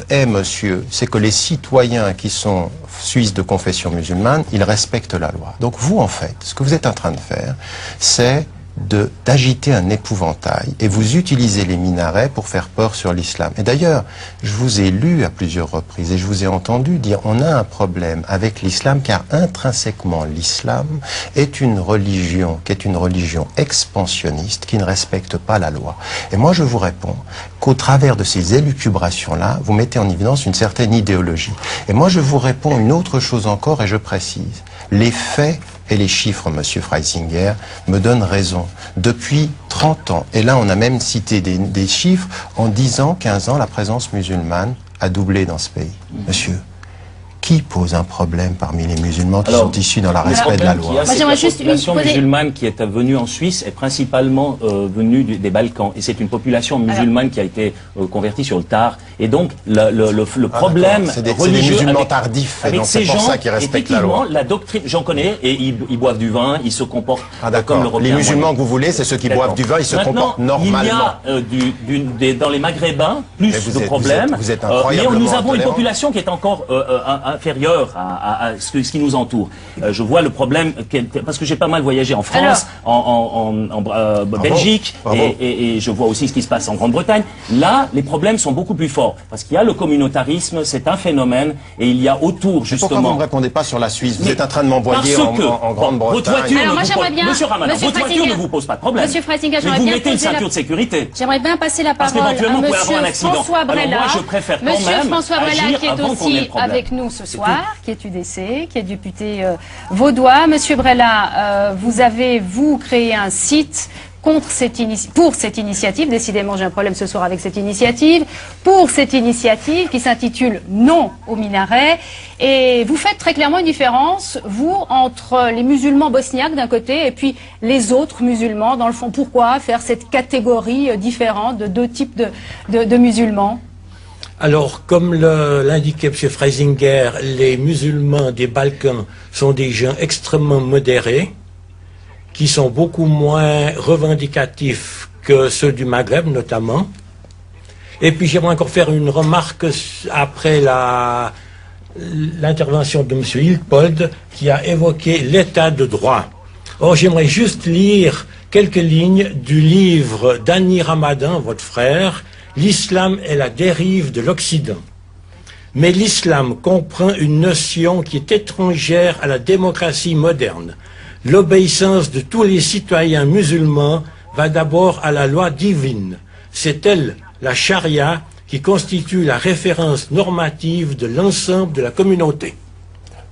est, monsieur, c'est que les citoyens qui sont suisses de confession musulmane, ils respectent la loi. Donc vous, en fait, ce que vous êtes en train de faire, c'est d'agiter un épouvantail et vous utilisez les minarets pour faire peur sur l'islam. Et d'ailleurs, je vous ai lu à plusieurs reprises et je vous ai entendu dire on a un problème avec l'islam car intrinsèquement l'islam est une religion qui est une religion expansionniste qui ne respecte pas la loi. Et moi je vous réponds qu'au travers de ces élucubrations-là, vous mettez en évidence une certaine idéologie. Et moi je vous réponds une autre chose encore et je précise. Les faits et les chiffres, monsieur Freisinger, me donnent raison. Depuis 30 ans, et là on a même cité des chiffres, en 10 ans, 15 ans, la présence musulmane a doublé dans ce pays. Monsieur, qui pose un problème parmi les musulmans qui sont issus dans le respect de la loi? La population musulmane qui est venue en Suisse est principalement venue des Balkans. Et c'est une population musulmane qui a été convertie sur le tard. Et donc, le problème religieux des musulmans tardifs, avec ces gens, c'est pour ça qu'ils respectent la loi. La doctrine, j'en connais, et ils boivent du vin, ils se comportent comme l'Européen. Les musulmans que vous voulez, c'est ceux qui boivent du vin, ils se comportent normalement. Il y a dans les Maghrébins plus de problèmes. Vous êtes mais nous avons une population qui est encore inférieur à ce qui nous entoure. Je vois le problème, parce que j'ai pas mal voyagé en France, en Belgique, et je vois aussi ce qui se passe en Grande-Bretagne. Là, les problèmes sont beaucoup plus forts, parce qu'il y a le communautarisme, c'est un phénomène, et il y a autour, justement... Pourquoi vous ne répondez pas sur la Suisse? Vous êtes en train de m'envoyer en Grande-Bretagne. Votre voiture, Monsieur Ramadan, votre voiture ne vous pose pas de problème. Monsieur Freisinger, mais vous mettez une ceinture de sécurité. J'aimerais bien passer la parole à Monsieur François Brella. Alors moi, je préfère quand même Monsieur François Brella, qui est agir aussi avec nous ce soir, qui est UDC, qui est député vaudois. Monsieur Brella, vous avez, créé un site pour cette initiative. Décidément, j'ai un problème ce soir avec cette initiative. Pour cette initiative qui s'intitule Non au minaret. Et vous faites très clairement une différence, vous, entre les musulmans bosniaques d'un côté et puis les autres musulmans. Dans le fond, pourquoi faire cette catégorie différente de deux types de musulmans? Alors, comme l'indiquait M. Freisinger, les musulmans des Balkans sont des gens extrêmement modérés, qui sont beaucoup moins revendicatifs que ceux du Maghreb, notamment. Et puis, j'aimerais encore faire une remarque après l'intervention de M. Hilpold, qui a évoqué l'état de droit. Or, j'aimerais juste lire quelques lignes du livre d'Annie Ramadan, votre frère, L'islam est la dérive de l'Occident. Mais l'islam comprend une notion qui est étrangère à la démocratie moderne. L'obéissance de tous les citoyens musulmans va d'abord à la loi divine. C'est elle, la charia, qui constitue la référence normative de l'ensemble de la communauté.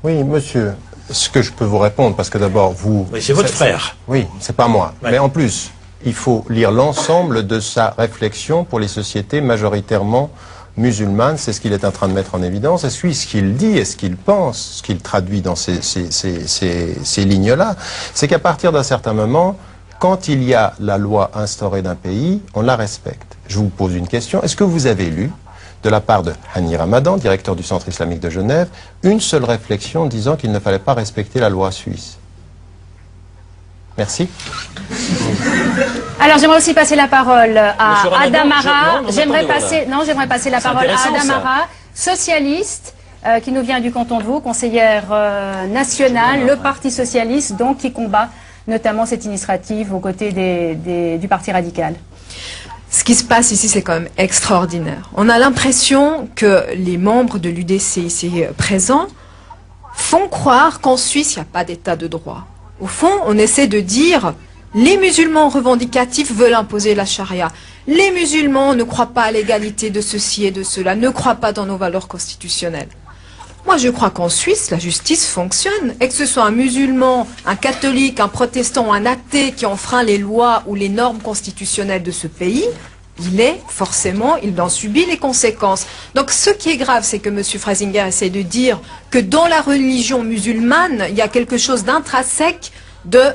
Oui, monsieur, ce que je peux vous répondre, parce que d'abord, vous... Oui, c'est votre frère. Oui, c'est pas moi. Ouais. Mais en plus... il faut lire l'ensemble de sa réflexion pour les sociétés majoritairement musulmanes. C'est ce qu'il est en train de mettre en évidence. Et ce qu'il dit et ce qu'il pense, ce qu'il traduit dans ces lignes-là, c'est qu'à partir d'un certain moment, quand il y a la loi instaurée d'un pays, on la respecte. Je vous pose une question. Est-ce que vous avez lu, de la part de Hani Ramadan, directeur du Centre islamique de Genève, une seule réflexion disant qu'il ne fallait pas respecter la loi suisse? Merci. Alors j'aimerais aussi passer la parole à Adamara. J'aimerais passer la parole à Adamara, socialiste, qui nous vient du canton de Vaud, conseillère nationale, le Parti socialiste, donc qui combat notamment cette initiative aux côtés du Parti radical. Ce qui se passe ici, c'est quand même extraordinaire. On a l'impression que les membres de l'UDC ici présents font croire qu'en Suisse, il n'y a pas d'état de droit. Au fond, on essaie de dire, les musulmans revendicatifs veulent imposer la charia. Les musulmans ne croient pas à l'égalité de ceci et de cela, ne croient pas dans nos valeurs constitutionnelles. Moi, je crois qu'en Suisse, la justice fonctionne. Et que ce soit un musulman, un catholique, un protestant, un athée qui enfreint les lois ou les normes constitutionnelles de ce pays, il en subit les conséquences. Donc ce qui est grave, c'est que M. Freisinger essaie de dire que dans la religion musulmane, il y a quelque chose d'intrinsèque de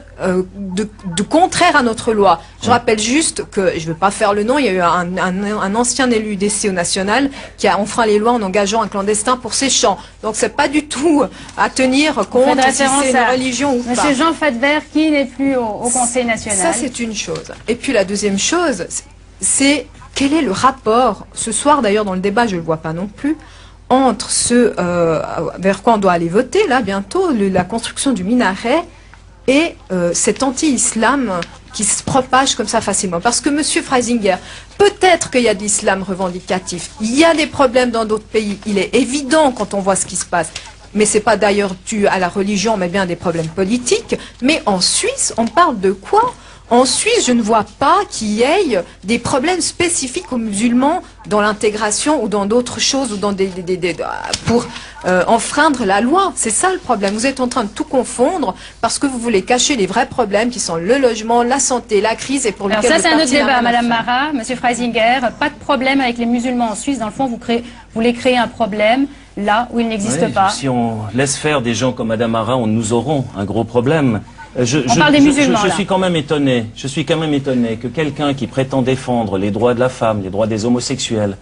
contraire à notre loi. Je rappelle juste que, je ne veux pas faire le nom, il y a eu un ancien élu d'EC au national qui a enfreint les lois en engageant un clandestin pour ses chants. Donc c'est pas du tout à tenir compte si c'est une religion ou pas. Monsieur Jean Fadbert qui n'est plus au Conseil national. Ça c'est une chose. Et puis la deuxième chose, c'est quel est le rapport, ce soir d'ailleurs dans le débat, je ne le vois pas non plus, entre ce vers quoi on doit aller voter, là bientôt, la construction du minaret, et cet anti-islam qui se propage comme ça facilement. Parce que M. Freisinger, peut-être qu'il y a de l'islam revendicatif, il y a des problèmes dans d'autres pays, il est évident quand on voit ce qui se passe. Mais c'est pas d'ailleurs dû à la religion, mais bien des problèmes politiques. Mais en Suisse, on parle de quoi ? En Suisse, je ne vois pas qu'il y ait des problèmes spécifiques aux musulmans dans l'intégration ou dans d'autres choses ou dans pour enfreindre la loi. C'est ça le problème. Vous êtes en train de tout confondre parce que vous voulez cacher les vrais problèmes qui sont le logement, la santé, la crise et pour lequel. Alors ça, c'est un autre débat, Madame Marat, Monsieur Freisinger. Pas de problème avec les musulmans en Suisse. Dans le fond, vous voulez créer un problème là où il n'existe pas. Si on laisse faire des gens comme Madame Marat, nous aurons un gros problème. On parle des musulmans, je suis quand même étonné. Je suis quand même étonné que quelqu'un qui prétend défendre les droits de la femme, les droits des homosexuels,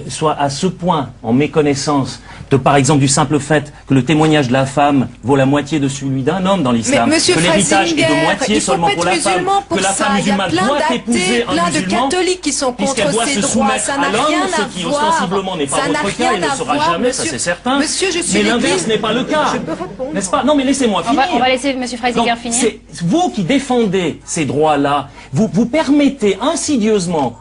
soit à ce point en méconnaissance de, par exemple, du simple fait que le témoignage de la femme vaut la moitié de celui d'un homme dans l'islam, que l'héritage est de moitié seulement pour la femme, que la femme musulmane doit épouser un musulman, puisqu'elle doit se soumettre à l'homme, ce qui ostensiblement n'est pas votre cas, il ne sera jamais, ça c'est certain. Mais l'inverse n'est pas le cas, n'est-ce pas? Non, mais laissez-moi finir. On va laisser M. Freisinger finir. C'est vous qui défendez ces droits-là, vous permettez insidieusement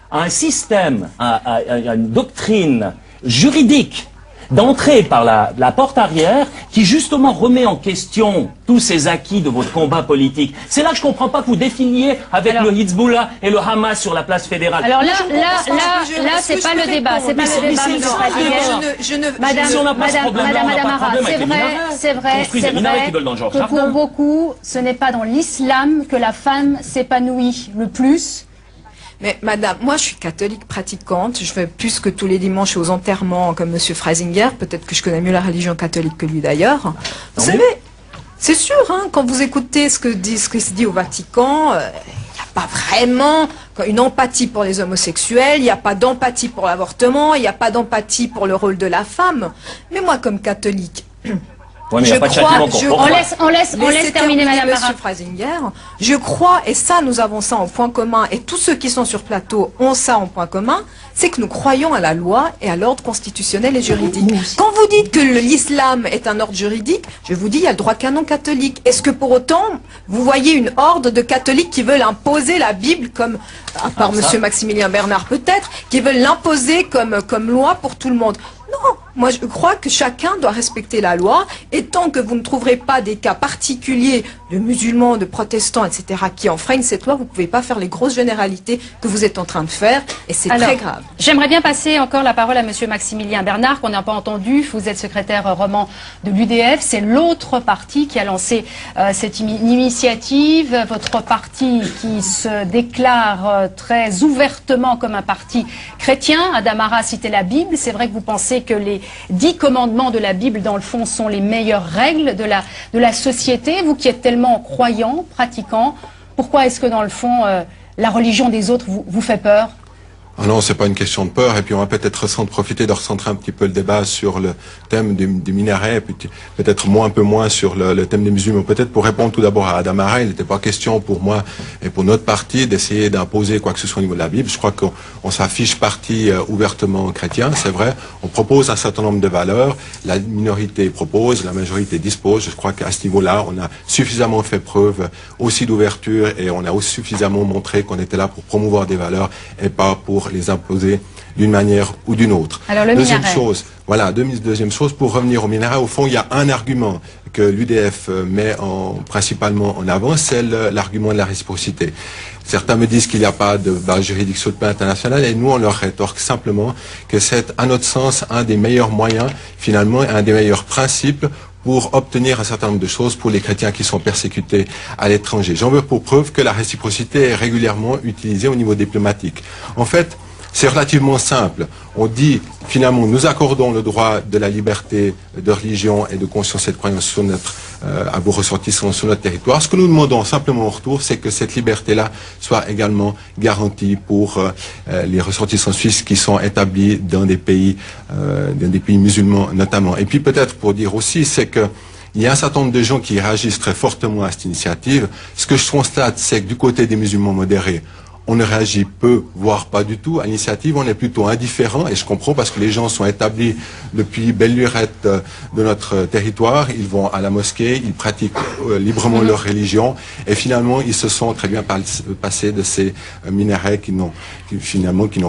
à un système, à une doctrine juridique d'entrer par la porte arrière qui justement remet en question tous ces acquis de votre combat politique. C'est là que je ne comprends pas que vous définiez avec le Hezbollah et le Hamas sur la place fédérale. Alors là, c'est pas le débat. C'est pas le débat. Madame Marat, c'est vrai que pour beaucoup, ce n'est pas dans l'islam que la femme s'épanouit le plus. Mais madame, moi je suis catholique pratiquante, je vais plus que tous les dimanches aux enterrements comme monsieur Freisinger, peut-être que je connais mieux la religion catholique que lui d'ailleurs. Vous savez, c'est sûr, hein, quand vous écoutez ce que se dit au Vatican, il n'y a pas vraiment une empathie pour les homosexuels, il n'y a pas d'empathie pour l'avortement, il n'y a pas d'empathie pour le rôle de la femme. Mais moi comme catholique... Ouais, mais on laisse terminer Madame Marat. Je crois, et ça nous avons ça en point commun, et tous ceux qui sont sur plateau ont ça en point commun, c'est que nous croyons à la loi et à l'ordre constitutionnel et juridique. Quand vous dites que l'islam est un ordre juridique, je vous dis, il y a le droit canon catholique. Est-ce que pour autant, vous voyez une horde de catholiques qui veulent imposer la Bible comme, à part monsieur Maximilien Bernard peut-être, qui veulent l'imposer comme loi pour tout le monde? Non, moi je crois que chacun doit respecter la loi et tant que vous ne trouverez pas des cas particuliers de musulmans, de protestants, etc. qui enfreignent cette loi, vous ne pouvez pas faire les grosses généralités que vous êtes en train de faire et c'est très grave. J'aimerais bien passer encore la parole à monsieur Maximilien Bernard qu'on n'a pas entendu. Vous êtes secrétaire roman de l'UDF, c'est l'autre parti qui a lancé cette initiative, votre parti qui se déclare très ouvertement comme un parti chrétien. Adam Marat a cité la Bible, c'est vrai que vous pensez que les 10 commandements de la Bible, dans le fond, sont les meilleures règles de la société. Vous qui êtes tellement croyant, pratiquant, pourquoi est-ce que, dans le fond, la religion des autres vous fait peur ? Ah non, c'est pas une question de peur. Et puis on va peut-être profiter de recentrer un petit peu le débat sur le thème du minaret, et puis peut-être un peu moins sur le thème des musulmans. Peut-être pour répondre tout d'abord à Adam Marat, il n'était pas question pour moi et pour notre parti d'essayer d'imposer quoi que ce soit au niveau de la Bible. Je crois qu'on s'affiche parti ouvertement chrétien, c'est vrai. On propose un certain nombre de valeurs. La minorité propose, la majorité dispose. Je crois qu'à ce niveau-là, on a suffisamment fait preuve aussi d'ouverture et on a aussi suffisamment montré qu'on était là pour promouvoir des valeurs et pas pour les imposer d'une manière ou d'une autre. Alors le deuxième chose, pour revenir au minaret, au fond, il y a un argument que l'UDF met principalement en avant, c'est l'argument de la réciprocité. Certains me disent qu'il n'y a pas de base juridique sur le plan international et nous, on leur rétorque simplement que c'est, à notre sens, un des meilleurs moyens, finalement, un des meilleurs principes pour obtenir un certain nombre de choses pour les chrétiens qui sont persécutés à l'étranger. J'en veux pour preuve que la réciprocité est régulièrement utilisée au niveau diplomatique. En fait, c'est relativement simple. On dit, finalement, nous accordons le droit de la liberté de religion et de conscience et de croyance sur à vos ressortissants sur notre territoire. Ce que nous demandons simplement en retour, c'est que cette liberté-là soit également garantie pour les ressortissants suisses qui sont établis dans des pays musulmans notamment. Et puis peut-être pour dire aussi, c'est que il y a un certain nombre de gens qui réagissent très fortement à cette initiative. Ce que je constate, c'est que du côté des musulmans modérés, on ne réagit peu, voire pas du tout à l'initiative, on est plutôt indifférent, et je comprends parce que les gens sont établis depuis belle lurette de notre territoire, ils vont à la mosquée, ils pratiquent librement leur religion, et finalement ils se sont très bien passés de ces minarets qui n'ont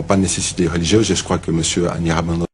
pas de nécessité religieuse, et je crois que M. Annie Ramadan